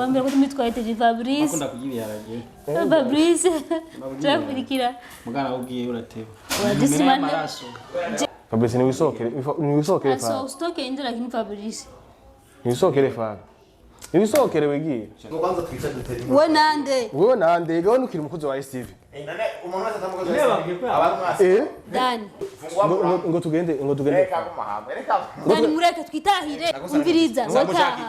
Wambira ko tumitwaye TV Fabrice. Akunda kugibiharage. Fabrice. Turakurikira. Mugana ugiye urateba. Wadisimana. Fabrice ni wisokere fa. So stoke inje lakini Fabrice. Ni wisokere fa. Ni wisokere wegiye. Ngo kwanza twica duteri. Wewe nande gaho nukiri umukozi wa ASE. None umuntu wese atamukozi wa abantu Dani. Ngo tugende. Reka kumahamba. Reka. Dani mureke twitahire. Umviriza.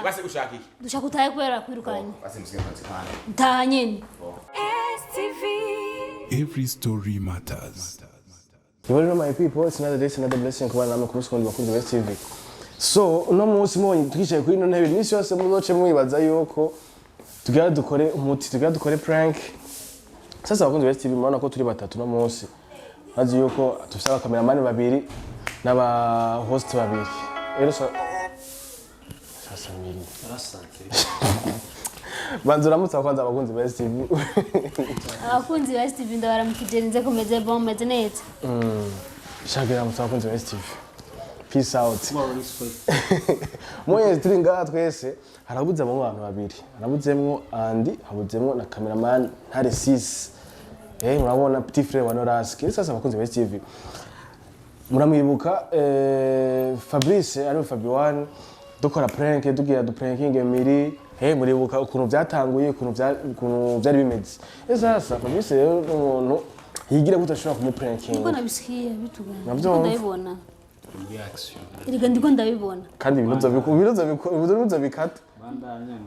Basi ushaki. Dushaka utaye kwera Arirukanywe. Basi musikie kwanza. Ntaha nyene. Every story matters. Hello my people, it's another day, it's another blessing kubana namwe kumusikondi bakunzi wa TV. So uno munsi monye twicaye kuri ino ntebe nisi yose muzoce mwibaza yuko tugira dukore umuti, tugira dukore prank. Sasa bakunzi wa TV murabona ko turi batatu no munsi. Hazi yuko tufite abakameramani babiri n'aba host babiri. Rero sasa miri. Banzura mutsa kwanza abakunzi ba TV. Abakunzi ba TV ndabaramukije komeze bombe neza. Shagira mutsa abakunzi ba TV. Peace out. Moye stringa twese harabuze mu bantu babiri. Harabuzemwo Andi, habuzemwo na cameraman Ntare 6. Murabona petit frère wa Noraski. Sasa abakunzi ba TV. Muramwibuka Fabrice ari Fabian dukora prank dugira du pranking Muri muribuka ukuntu byatanguye ukuntu byari bimeze. Sasa Fabrice rero umuntu yigira gutashobora kumupranking. Niko nabisikiye bitugana. Ndabibona. Reaction. Ndiko ndabibona. Kandi ibibazo bikata.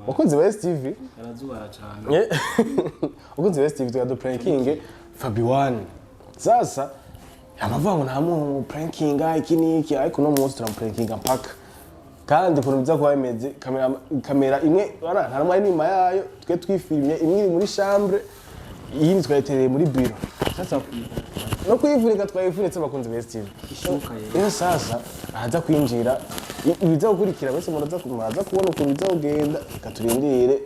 Bakunzi ba TV yarazubara cyane. Bakunzi ba TV tuga du pranking Fabian. Sasa yamavuga ngo nta muntu pranking iki ariko no munsi turamupranking mpaka. Kandi ukuntu biza kuba bimeze kamera imwe nta rumwe inyuma yayo twe twifilmye imwe iri muri chambre iyi twayetereye muri bureau. Sasa no kwivunika twayivunitse bakunzi ba TV. Sasa ahaza kwinjira ibiza gukurikira bese muraza kubona ukuntu biza kugenda katurindire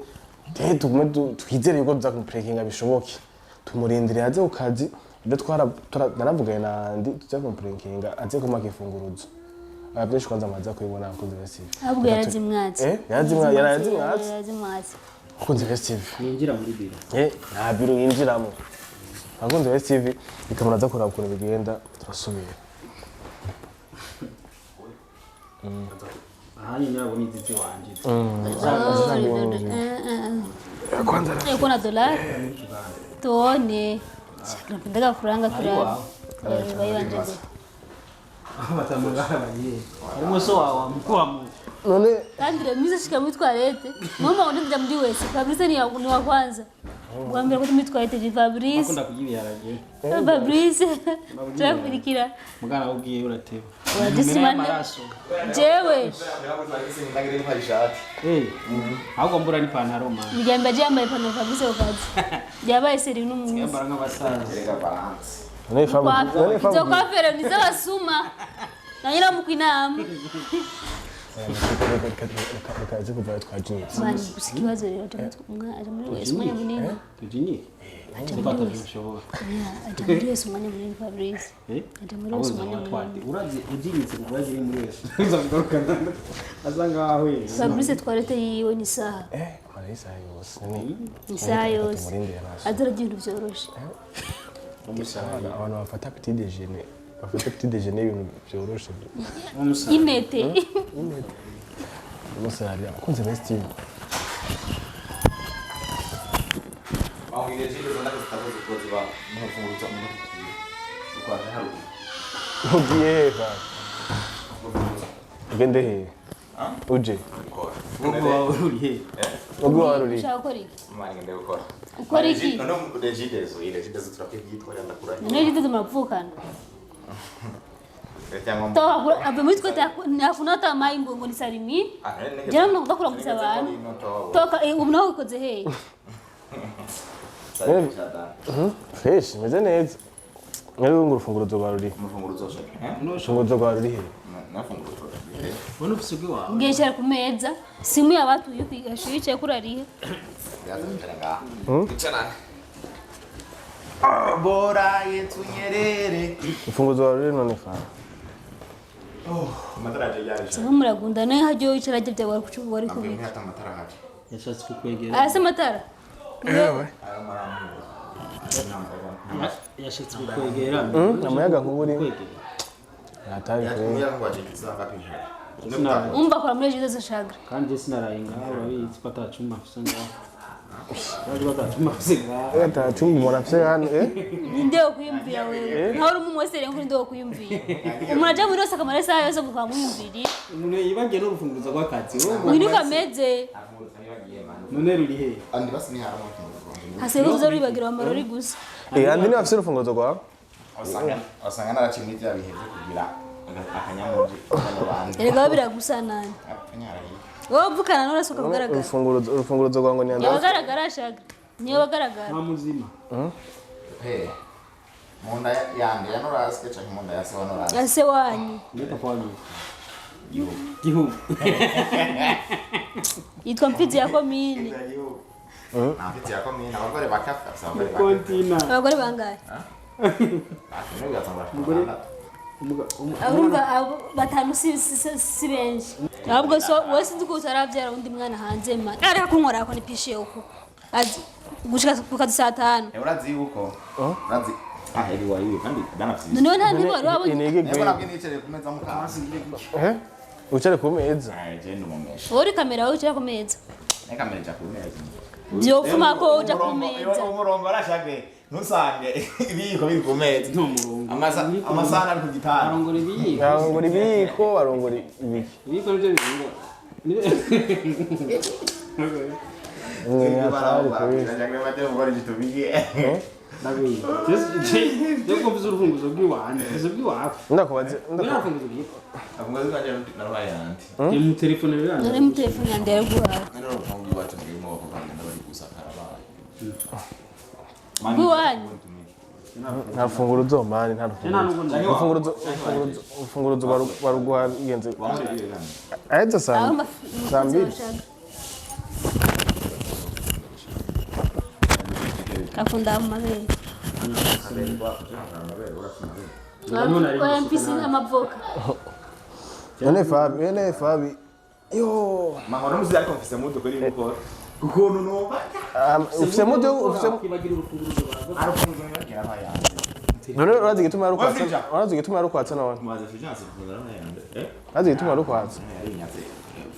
tugume twizere yuko biza kumuprankinga bishoboke tumurindire aze ku kazi ibyo naravuganye na Andi tujya kumuprankinga aze kumaka ifunguruzo. Abyeshi kwanza amaza kuyibona abakunzi ba TV. Ahubwo yarazimwatse. Yarazimwatse. Abakunzi ba TV. Yinjira muri biro. Nta biro yinjiramo. Abakunzi ba TV bikamunaza kuraba ukuntu bigenda turasubiye. Aha nyine yabona iziti wanje. Kwanza yuko na dolari. Tuone. Napenda kuranga kuraba. Bayanje. Batamugara bagiye. Harimo so wawe mukwamu. None kandi remiza shika mitwarete. Mama unenda muri wese. Fabrice ni wa kwanza. Wambira ko tumitwaye TV Fabrice. Akunda kugibiharage. Fabrice. Turakurikira. Mugana ugiye urateba. Wadisimana. Jewe. Ahubwo mbura ni pantaro man. Nijamba jambaye pantaro Fabrice okazi. Yabaye seri n'umuntu. Yambara nk'abasaza. Reka balance. none fabu. Zo kwafera ni z'abasuma. Nanyira mu kwinama. Kaje kuva twagiye. Bani gusikibazo rero aje muri wese umwanya munini. Tujini. Ndipata bishobora. Aje muri wese umwanya munini Fabrice. Aje muri wese umwanya munini. Uraje ujiritse uraje muri wese. Uzavuga azanga wawe. Fabrice twarete yiwe ni saha. Ari isaha yose. Ni saha yose. Azara ibintu byoroshe. Abantu bafata petit déjeuner. Bafata petit déjeuner ibintu byoroshe. Inete. Umusarari akunze ba Steve. Aho ile jile zona kutakoze kuziba mufunguzo mu. Ukwaje haru. Ugiye ba. Ugende he? Uje. Ubwo waruriye. Ubwo waruriye. Ushaka gukora iki? Mwana ngende gukora. Ukora iki? None ile jile zo turakwigitwara ndakuranye. None jile murapfukana. Toa abe mwitwe takunata mai ngo ni salimi. Jana mno kudakura muzabana. Toka ubnaho ikoze he. Fresh, meze neza. Ngari ngurufunguro zobaruri. Umufunguzo zose. Nufunguro zobaruri he. Nafunguzo. Wono ufisugi wawe. Ngeshera ku meza. Simu y'abatu yuko yicaye kurarihe. Yazanjanga. Icara. Bora yetunyerere. Mfunguzo zobaruri none fa. Amatara yaje. Saba muragunda naye hajyo yicara bya wari kucuba wari kubika. Hata amatara haje. yashatse kukwegera Ase matara. Ewe. yashatse kukwegera Amayaga nk'uburi. Natari kure. Umva kwa muri Jesus shagra. kandi sinaraye ngaho urabizi ko atacuma afise ngaho bari batacuma afise ngaho Atacumba umuntu afise hano Ndeo kuyumvira wewe. Nta uri umwesere nkuri ndeo kuyumvira. Umuntu aje muri yose akamara isaha yose gukwa muyumviri. umuntu yibagiye no rufunguzo rw'akazi Winuka meze. none ruri he andi basi ni haramo Hasero uzobibagira amarori gusa. Andi ni afise urufunguzo rwawe. Wasanga narachimwe bya biheze kugira akanyamuji n'abandi Erega biragusa nani. Wowe vukana n'urasuka kugaragara. Urufunguzo rwawe ngo ni andi. Yabagaragara shagra. Niyo bagaragara. nta muzima he munda yande yanorasike cyangwa munda yase wanorasike Ase wanyu. ni papa wanyu gihugu Yitwa Mfizi ya komine. nafite yakomeye abagore bakafasa abagore kontina Abagore bangahe? bakafasa gatangura Urumva batanu si benshi. Ahubwo so wese nzi ko utaravyara undi mwana hanze ma. Areka kunkora ko nipishe uko. Azi gushika kukazi saa 5. urazi yuko urazi aheri wayiwe kandi danafisi None nta ntibari wabonye. Inege Ebo gwe. nabwo nicare kumeza mukasi Ucare ku meza. je ndumumesha Uri kamera wowe uca ku meza. neka meja kumeza Vyofuma ko uja ku meza. umurongo arashake ntusange ibiyiko biri ku meza amasana ari ku gitanda arongora ibiyiko Arongora ibiko, arongora ibiki. ibiyiko nivyo bihingwa Mwe atari kure. Njagwe bate ngori gitubiye ndabiye je kumviza urufunguzo rw'iwanje izo bw'iwawe Ndakubaze. ndafunguzo bw'iwawe afunguze kaje naruhaye yanti ye mu telefone rero None mu telefone yande yaguhaye. nero rufungu wacu ngimo ko kandi ndabari gusakara baye Bwanyu. Nta funguro uzomani nta nta urufunguzo baruguha yenze. Ahetse saa mbiri. Kakunda amabere. Oya mpisi amavoka. None Fabi. Yo. mahoro muzi ariko mfise muto kuri yuko ukuntu no Ufise mudo kibagira urufunguzo rwawe arafunguze ngira baye yanti none urazi gituma yarukwatsa. Urazi gituma yarukwatsa nawe. mubaze fijanse kufunga naruhaye yanti Urazi gituma yarukwatsa.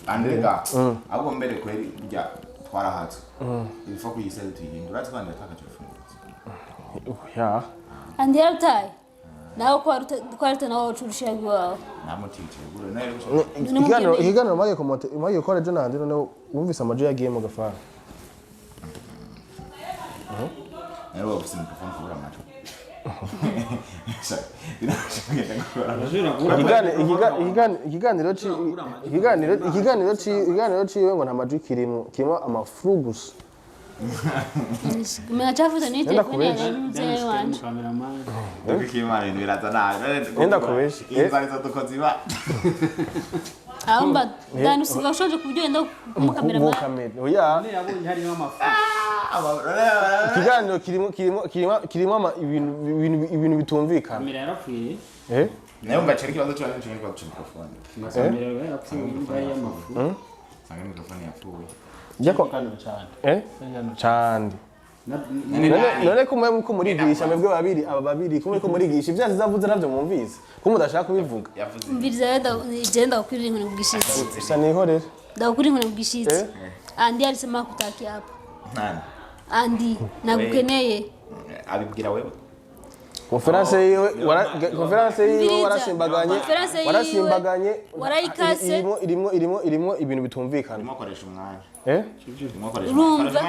andega ahubwo mbere kweri rya twarahatse ibifa kuyisera tuyihindura twandira twakaje Ya. Andi yarutaye. Nawe ko arute nawe ucurushira gwawe. namutije gure nayo Ikiganiro maye gukora ejo nandi none wumvise amajo yagiye mu gafara. nayo wabuse mikrofone kubura amacho ikiganiro ciwe ngo nta majo kirimo amafuru gusa. Mena chafuta ni telefone ya mzee wanje. cameraman ndikimana ibintu biraza nabi Nenda kubesha. inzarizo dukoziba Aomba dani usigashonje kubyo enda ku cameraman. Oya. ne yabonye harimo amafu Ikiganiro kirimo ibintu bitumvikana. kamera yarapfuye nayo mbacira ikibazo cyo nje ngwa guca mikrofone kamera yarapfuye imbaye y'amafu sanga mikrofone yapfuye Jako kanyo cyane cyane. None ko murigisha mwebwe babiri aba babiri kumwe ko murigisha ivyazi zavuze navyo mwumvise ko mudashaka kubivuga. yavuze Mbiriza yada igenda ukwiri inkoni bugishitsi. Gusa nihorere. Ndakuri inkoni bugishitsi. Andi alisema kutaki hapa. nani Andi nagukeneye. abibwira wewe Conference yiwe warasimbaganye warayikase irimo ibintu bitumvikana. mukoresha umwanya urumva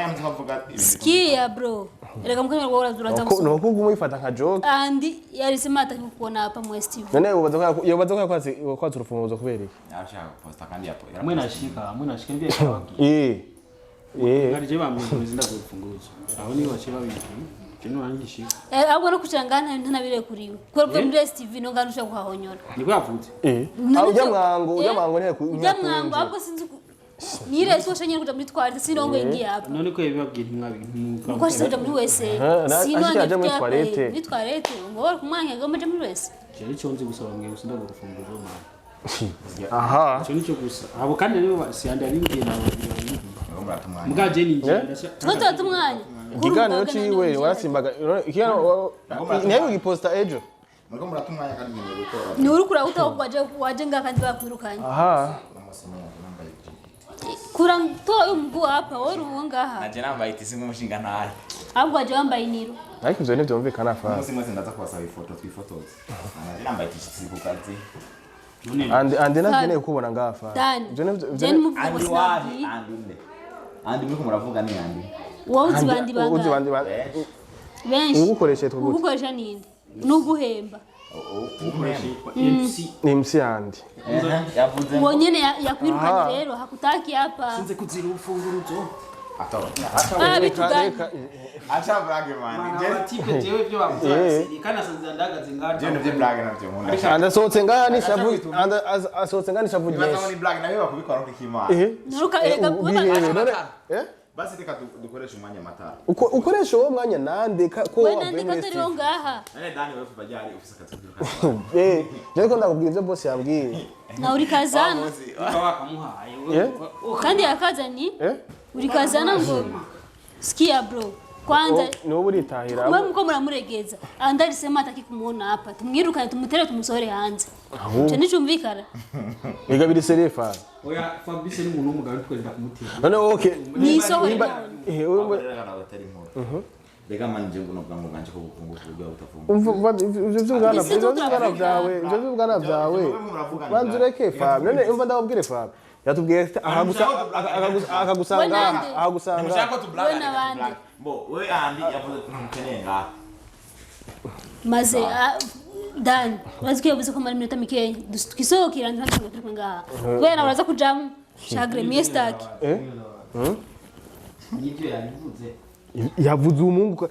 sikia bro erega mukanya rwo uraza Ko no kugumu ifata nka joke. Andi yalisema atakuona hapa mu Steve. None ubaza ko urufunguzo kubera iki? arashaka posta kandi yapo mwe nashika ndiye kabaki ngarije bamwinjiza ndagufunguzo aho ni wache babiri kino angishika Ahubwo no kuchangana ntanabire kuriwe. Kwa muri Steve no nganusha kuhahonyora. niko yavutse Ujya mwango Ujamwango hapo sinzi nire so shenye kuja muri twari sinongo ingi hapa. none ko yabibabwira ntimwabi Kwa sije muri wese. ashika muri toilette. Muri toilette ngo kumwanke ngo muri wese. cyari cyo nzi gusaba mwe gusa ndagufunguzo mama aha cyo nicyo gusa abo kandi nibo siyanda bimbwiye nawe mugaje ni njye Tuto tumwanya. Ikiganiro ciwe warasimbaga ikiganiro niyo giposta ejo. Muriko muratumwanya kandi nyine gukora. Ni urukura utaho waje ngakandi bakwirukanye. Aha. Kurang to umgu hapa wori ngaha. Naje nambaye itisi nk'umushinga ntahe. Ahubwo waje wambaye iniro. Ariko ivyo nivyo mvikana fa. Musi mwese ndaza kubasaba ifoto twifotoze. Naje nambaye itisi ku kazi. Andi nakeneye kubona ngaha fa. Jeni muvuga Andi ngo wahi sinabi. andi muriko muravuga ni andi. Wowe uzibandi banga. Benshi. Ugukoresha twugo. Ugukoresha ninde? Nuguhemba. Ni MC andi. Yavuze. Uwo nyene yakwirukanye rero hakutaki hapa. sinze kuzira ufunguruzo Bituganye. Acha brage man. tipe jewe byo bavuze kana sanze ndagaze ngari Je nivyo brage navyo nkunda. Anda sohotse ngaha nishavu anda asohotse ngaha nishavu Nibaza nyinshi. ngo ni brage nawe bakubikora ko kikimana. Nuruka erega Basi reka dukoresha umwanya amatara. Ukoresha uwo mwanya nande ko we nande katariho ngaha. Nane Dani wewe bajari ufise akazi. Je ko ndakubwiye ivyo boss yambwiye. Na uri kazana. wakamuhaye Kandi yakazani. Uri kazana ngo sikia bro. Kwanza ni wowe uritahira. wewe mko muramuregeza. Andarisema ataki kumuona hapa. Tumwirukane tumutere tumusohore hanze. Je nicumvikana. Ega biri serifa. oya Fabrice ni umuntu w'umugabo twereka kumutima None okay. Ni sohore. Bega manje nguno bwangu nganje ko bukunguka bwa utafunga. Ivyo bwana vyawe. Banzureke fa. None umva ndababwire fa. Yatubwiye akagusanga ahagusanga. Mushaka to We n'abandi. Bo we andi yavuze kukenenga. Maze Dan, urazi ko yavuze ko mari minota mikeya twisohokera ntabwo turi ngaha. Kubera uraza kujamu chagre miestak. nibyo yabivuze Yavuze umungu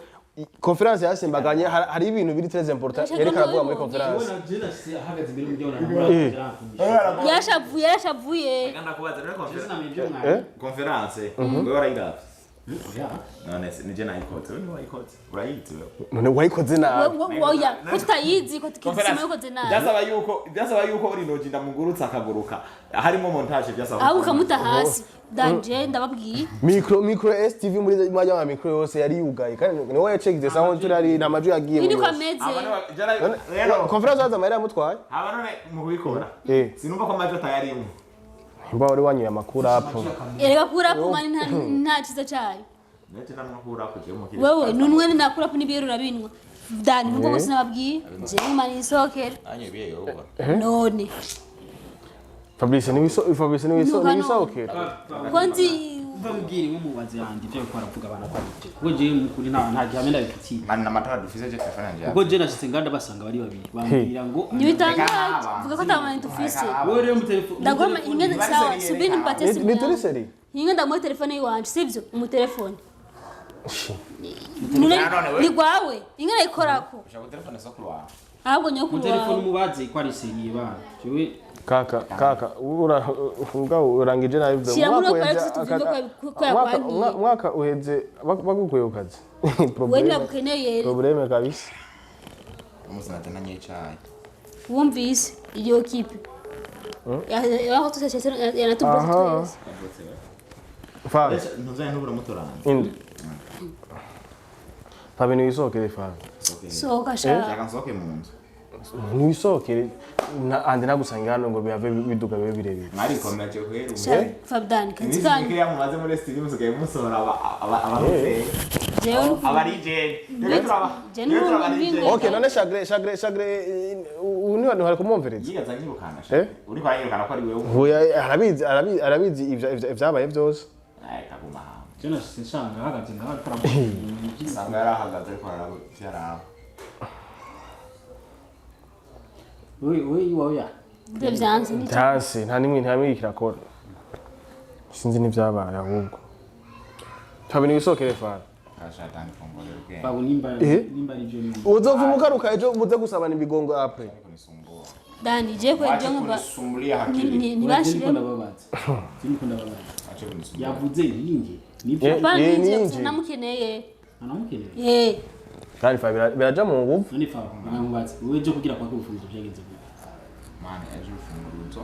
conference yasimbaganye hari ibintu biri très important yerekana kuvuga muri conference. ubona je nashise ahagaze imbere y'umujyana Yashavuye. Kanda kubaza rero je sinamenye mwana conference. Wewe warayiga. None nije nayikoze. Wewe wayikoze. Urayitse wewe. None wayikoze nabi. Oya, kutayizi ko tukisema yuko tena. Byasaba yuko uri nojinda mugurutsa akaguruka. Harimo montage byasaba. Aho ukamuta hasi. Danje ndababwiye. Micro STV muri majya ma micro yose yari yugaye kandi ni wowe check sound turari na maju yagiye. Ini kwa meze. Conference zaza mahera mutwaye. Aba none mu kubikora. Sinumva ko amajwi atayarimo. Mba wari wanyoye amakuru apo. Erega kura ku mani nta kiza cyayo. Nete namakuru akuje mu kire. Wewe nunwe nakura ku nibiro rabinwa. Dani nuko sinababwiye. Je mani isokera. Anye biye yo. None. Fabrice ni wisokera. Konzi bambwira nk'umubazi yandi byo ko aravuga abana kwandike kuko je mukuri nta gihamya ndabifitiye Mani na matara dufise je telefone yanje. kuko je nashitse nganda basanga bari babiri bambwira ngo nibitangaje vuga ko tamani tufise. wewe rero mu telefone Ndagoma ingene sawa subini mpate simu. Ni turi seri. Ingenda mu telefone yiwanje sivyo mu telefone. Ni gwawe ingene ikorako. Ushaka telefone sokuru wawe. Ahubwo nyoko mu telefone mubaze ko ari seriye bana jewe Kaka urangije nabi mwaka uheze bagukuye ukazi. Probleme kabisa. Umusana tena nyechaye. Wumvise iyo kipi. Yaho tusese yanatuboza twese. Fa. Ntuzanye n'ubura mutorana. Indi. Fabe ni wisokere fa. Soka sha. Shaka nsoke mu nzu. Niwisokere andi nagusanga hano ngo biave biduga bibe birebire. Mwari komeje kwera. Fabdan Kanzikanye. kanzikanye. Ya mumaze muri studio musigaye musora abarufeye. Jewe Abari je. Okay, none chagre uniwa ntwari kumumvereza. Yigaza nyirukana sha. Uri kwa yirukana ko ari wewe. Huya arabizi ivyabaye vyose. Ay kaguma. je nashitse nshanga ahagaze ngaho Sanga yarahagaze ko arara. we waya byanze ni Tasi nta nimwe kirakora. Sinzi n'ivyabaye ahubwo. Fabe ni wisokere fa. Ashatani fongole ruke. babo nimba ari byo ni Uzovumugaruka ejo muze gusabana imigongo apre. Dani je ko ejo ngo Sumbulia hakili. ni bashire ndababaza Acha kunisumbulia. yavuze ninge nibyo banje namukeneye. anamukeneye Kandi fa biraja mu nguvu. none fa banamubaza wewe je kugira kwa kufunza byagenze gute Mane ejo ufunguruzo.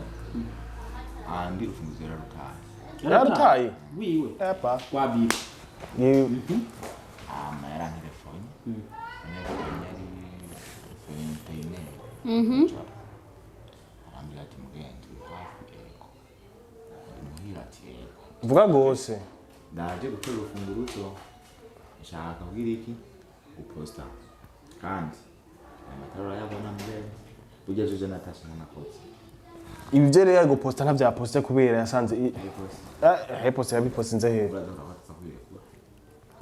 Andi ufunguzo rutari. yarutaye wiwe epa wabiba yewe yari telefone arambwira ati mugenzi hafi ego muhira ati ego vuga gose ndaje gutora urufunguruzo nshaka kugira iki uposta kandi amatara yabona mbere ugeze natasha nakoze ibi byo rero guposta ntavyaposte kubera yasanze poste yabiposte nze he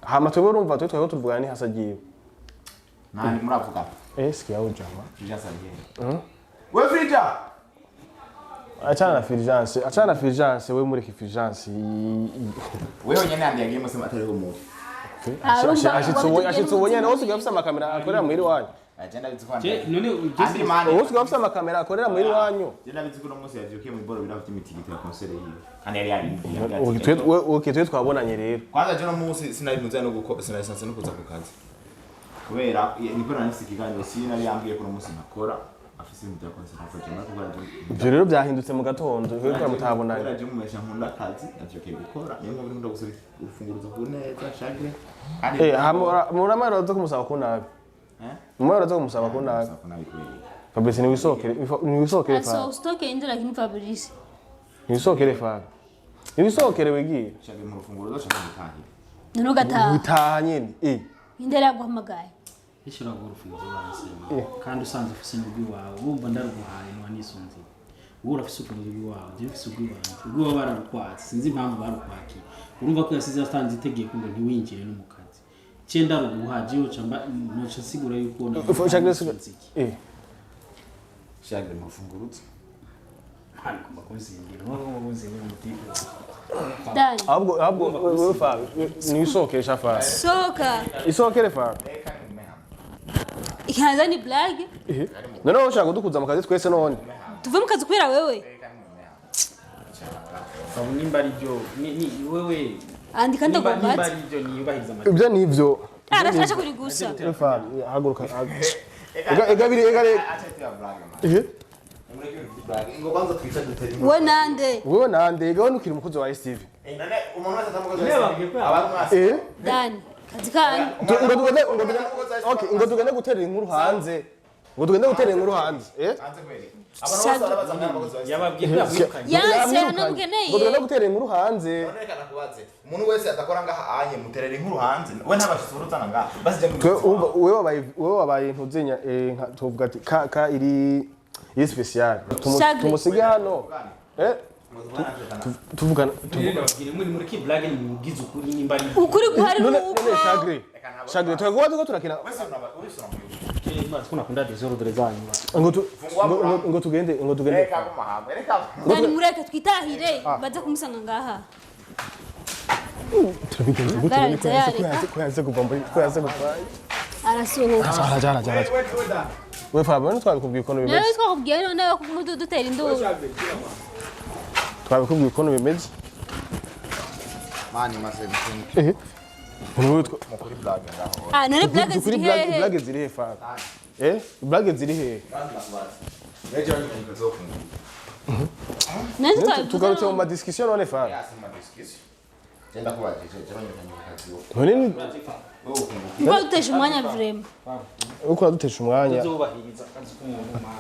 hama twebwe urumva twebwe tuvugana ni hasagiye nani muravuga ski yawe jama jasagiye we frija achana na Fulgence we muri Fulgence wewe nyene andi yagiye musema atari ho ashitse ubonye nawe usigaye ufite amakamera akorera muri wanyu agenda bizikwana none andi mani usigaye ufite amakamera akorera muri wanyu agenda bizikuna munsi yavyukiye mu boro biravuye imitigiti ya concert yiwe kandi yari yari twe twabonanye rero kwanza je no munsi sinari muze no guko sinari sanse no kuza ku kazi kubera niko nanisi kiganiro sinari yambwiye ko no munsi nakora afise mu bya concert afite no kubara ibyo rero byahindutse mu gatondo rero kwa mutabonanye kubera je mumesha nkunda akazi navyukiye gukora niyo mpamvu ndimo gusubira ufunguruzo ku neza shagre muramara zo kumusaba ko nabi mumara zo kumusaba ko nabi Fabrice ni wisokere fa so stoke inje lakini Fabrice ni wisokere fa ni wisokere wegiye shagre mu rufunguruzo shagre mutahira none gataha utaha nyene indera guhamagaye ishira urufunguzo bansema kandi usanze ufise n'ubwi wawe wumva ndaruguhaye n'wanisonze ubu urafise ubwi wawe je ufise ubwi wawe ubwo bararukwatse sinzi impamvu barukwaki urumva ko yasize yatanze itegeko ngo ntiwinjire no mu kazi cyenda ruguhaje yo camba noca sigura yuko shagre mu rufunguruzo hari kumba kuzingira no muzingira umutiko dani ahubwo wewe fa ni wisokesha fa soka isokere fa ikanza ni black none ushaka kudukuza mu kazi twese none tuve mu kazi kubera wewe nimba ari byo ni wewe andika ndagomba nimba ari byo niyubahiriza amategeko ibyo nivyo arashaka kuri gusa fa haguruka egabiri ngo kwanza twica duteri we nande ega wani ukiri umukozi wa STV none umuntu wese atamukoze abantu mwase dani kazi kan ngo tugende gutera inkuru hanze ngo tugende gutera inkuru hanze hanze kweli abantu bose barabaza mwamakoze yababwiye yabukanye yase anamukeneye ngo tugende gutera inkuru hanze none kana kubaze umuntu wese adakora ngaha anye muterera inkuru hanze we ntabashitse urutana ngaha basi je wewe wabaye ntuzenya tuvuga ati ka iri special tumusige hano tuvugana muri ki blague ni mugize ukuri nimba ari ukuri guhari none nuko shagre twagwaze ko turakina tunakunda desordre zanyu ngo tugende reka mu mahamba reka dani mureke twitahire baza kumusanga ngaha turabigenza ko yaze kuva muri ko yaze kuva arasohoka jara we fa bone twabikubwiye ukuntu bimeze nawe twakubwiye none ko dutera induru twabikubwiye ukuntu bimeze mani maze mukuri blague ngaho none blague ziri hehe blague ziri hehe fa blague ziri hehe reje wani nzofunga none twabivuze tugarutse mu ma discussion none fa yasema discussion Jenda kuwaje jamani kazi yo none uko dutesha umwanya vrema uko dutesha umwanya uzobahiriza kazi k'umuntu ma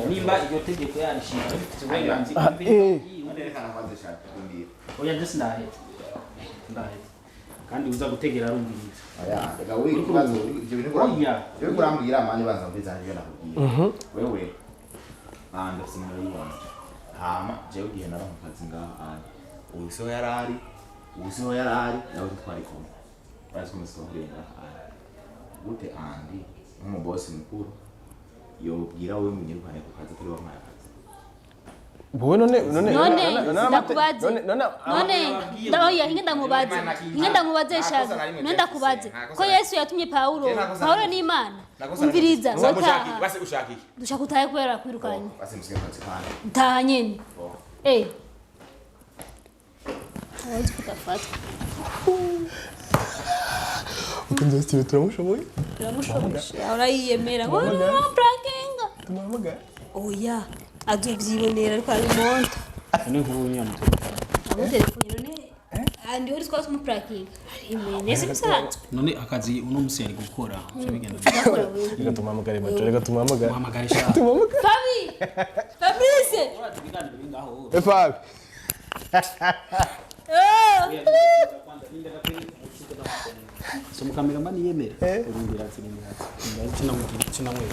nimba iryo tegeko yarishinga bifite uburenganzira nerekana kwanza shaka kumbira oya ndetse ndahetse kandi uza gutegera arumviriza aya reka we kibazo ibyo bintu kurambwira amani banza mbiza nje nakubwiye wewe anda simara yiwanje hama jewe gihe nara mu kazi ngaha ubuso yarari nawe twari kumwe bazi kumusongerera gute andi mu boss mukuru yobwira wewe munyirukane ku kazi kuri wamaya kazi bowe none ndakubaze ndaoya hinge ndamubaze shaga none ndakubaze ko Yesu yatumye Paulo ni Imana umviriza wataha basi ushaka iki dushaka utaye kubera kwirukanye basi musike kazi kana taha nyene Azi kutafata ukunze STV turamushoboye urayiyemera ngo prankinga tumuhamagara oya azovyibonera ariko ari monta ni nkuru nyamuto telefone none andi uri twase mu pranking imene sibisanzwe none akazi uno musi ari gukora cyo bigenda reka tumamagare macho reka tumamagare muhamagare sha Fabrice Fabi so mukameraman yemera urundira tsinini hati kina mugira kina mwe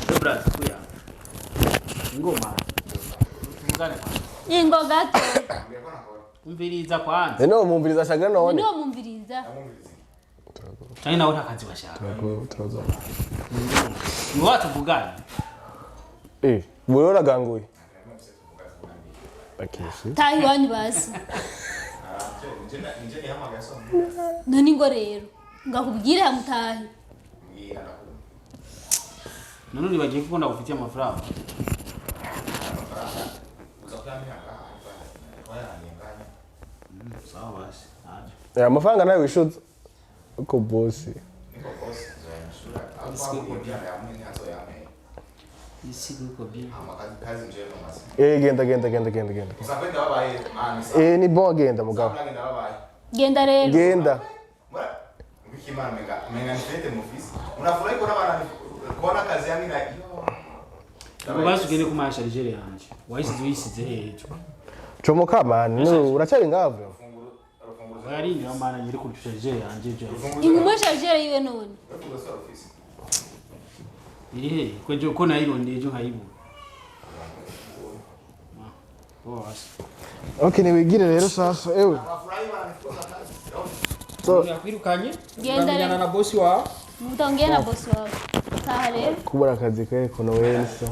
Dobra kuya ngoma tungane ingo gato umviriza kwanza no mumviriza shagana none no mumviriza cyane nawe ntakazi bashaka turaza ni watu bugani wewe uraganguye Akishi tayi wani basi none ngo rero ngakubwire hamutahi none bagiye kubona ufite amafaranga sawa basi amafaranga nayo wishuza uko bosi isi kuko bi genda ni bon genda mugabo genda rero genda Ukimana menga nifete mu office unafurahi kuona kazi yangu na Ngo basugene ku masharijere yanje wayisize hejo comoka man no uracyari ngavyo ari ni amana nyiri ku sharijere yanje je inguma chargeur yiwe none iri he kwejo ko nayironde ejo nkayibu okay nibigire rero sasa ewe so yakwirukanye genda na boss wa mutongea na boss wawe taha rero kubura akazi kawe kono wensa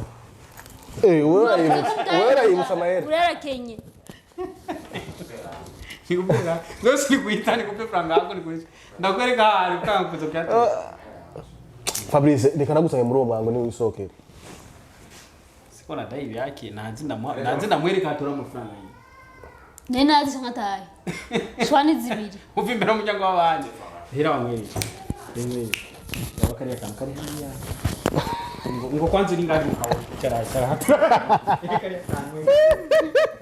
wewe yibusa mahera urara kenye Kikubuga ndosi kuitani kupe franga yako nikulisha ndakwereka hari kanga kuzokata Fabrice reka nagusanga muri uwo mwango ni wisoke sikona dai yake nazi ndamwereka atora amafaranga yi nena azishanga tayi shwani zibiri uvimbera umuryango w'abandi hera wamwereka rimwe abakari yakamkari hariya ngo kwanza uri ngari mukawo cyara hatu kari yakamwe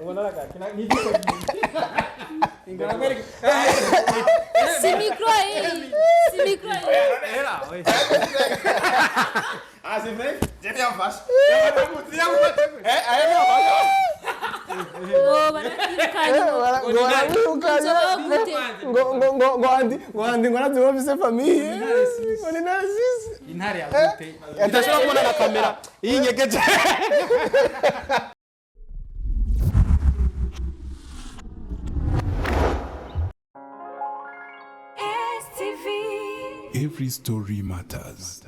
ubona rakakina nigiko ingana kwereka si micro hera we Azime jeni Yafashe oh barakirukanye ngo nazi bafise famille ngo ni narcisse intare yazute atashobora kubona na kamera yinyegeje Every story matters.